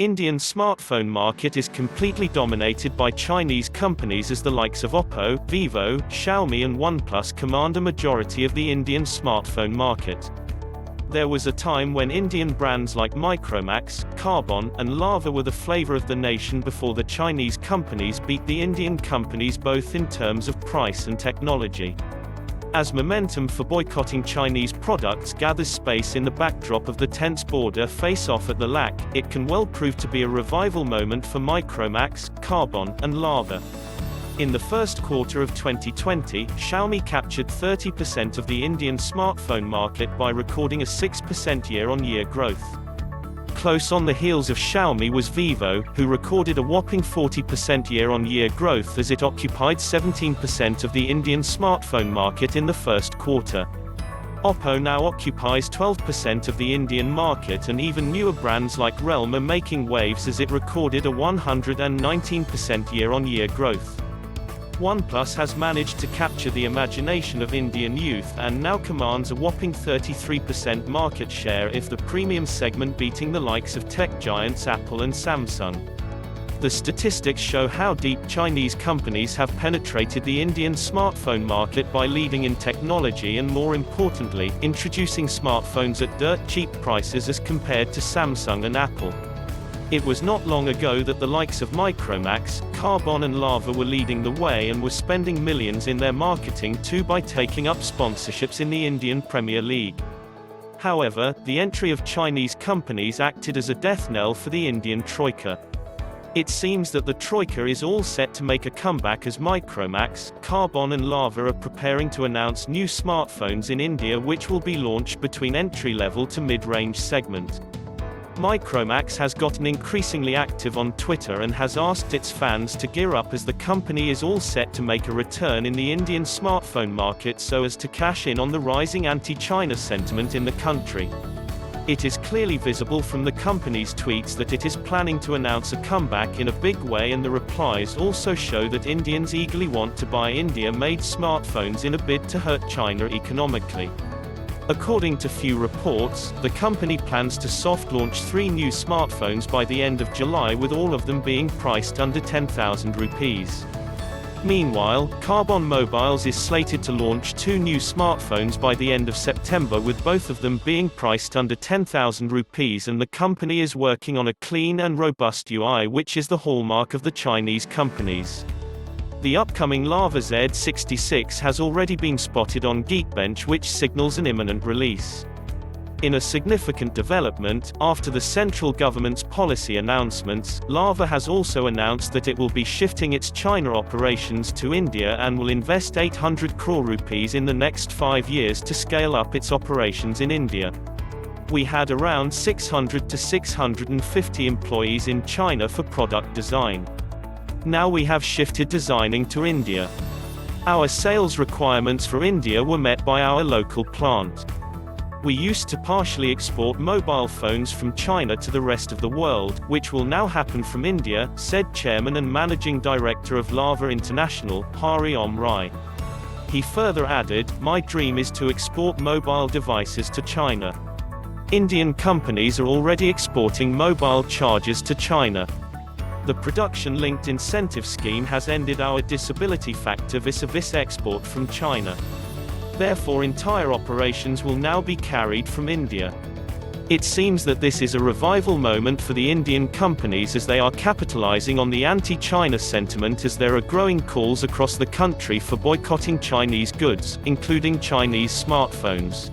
Indian smartphone market is completely dominated by Chinese companies as the likes of Oppo, Vivo, Xiaomi and OnePlus command a majority of the Indian smartphone market. There was a time when Indian brands like Micromax, Karbonn, and Lava were the flavor of the nation before the Chinese companies beat the Indian companies both in terms of price and technology. As momentum for boycotting Chinese products gathers space in the backdrop of the tense border face-off at the LAC, it can well prove to be a revival moment for Micromax, Karbonn, and Lava. In the first quarter of 2020, Xiaomi captured 30% of the Indian smartphone market by recording a 6% year-on-year growth. Close on the heels of Xiaomi was Vivo, who recorded a whopping 40% year-on-year growth as it occupied 17% of the Indian smartphone market in the first quarter. Oppo now occupies 12% of the Indian market, and even newer brands like Realme are making waves as it recorded a 119% year-on-year growth. OnePlus has managed to capture the imagination of Indian youth and now commands a whopping 33% market share of the premium segment, beating the likes of tech giants Apple and Samsung. The statistics show how deep Chinese companies have penetrated the Indian smartphone market by leading in technology and, more importantly, introducing smartphones at dirt cheap prices as compared to Samsung and Apple. It was not long ago that the likes of Micromax, Karbonn and Lava were leading the way and were spending millions in their marketing too by taking up sponsorships in the Indian Premier League. However, the entry of Chinese companies acted as a death knell for the Indian troika. It seems that the troika is all set to make a comeback as Micromax, Karbonn and Lava are preparing to announce new smartphones in India which will be launched between entry-level to mid-range segment. Micromax has gotten increasingly active on Twitter and has asked its fans to gear up as the company is all set to make a return in the Indian smartphone market so as to cash in on the rising anti-China sentiment in the country. It is clearly visible from the company's tweets that it is planning to announce a comeback in a big way, and the replies also show that Indians eagerly want to buy India-made smartphones in a bid to hurt China economically. According to few reports, the company plans to soft launch 3 new smartphones by the end of July, with all of them being priced under 10,000 rupees. Meanwhile, Karbonn Mobiles is slated to launch 2 new smartphones by the end of September, with both of them being priced under 10,000 rupees, and the company is working on a clean and robust UI which is the hallmark of the Chinese companies. The upcoming Lava Z66 has already been spotted on Geekbench, which signals an imminent release. In a significant development, after the central government's policy announcements, Lava has also announced that it will be shifting its China operations to India and will invest 800 crore rupees in the next 5 years to scale up its operations in India. We had around 600 to 650 employees in China for product design. Now we have shifted designing to India. Our sales requirements for India were met by our local plant. We used to partially export mobile phones from China to the rest of the world, which will now happen from India, said Chairman and Managing Director of Lava International, Hari Om Rai. He further added, "My dream is to export mobile devices to China. Indian companies are already exporting mobile chargers to China. The production-linked incentive scheme has ended our disability factor vis-a-vis export from China. Therefore entire operations will now be carried from India." It seems that this is a revival moment for the Indian companies as they are capitalizing on the anti-China sentiment, as there are growing calls across the country for boycotting Chinese goods, including Chinese smartphones.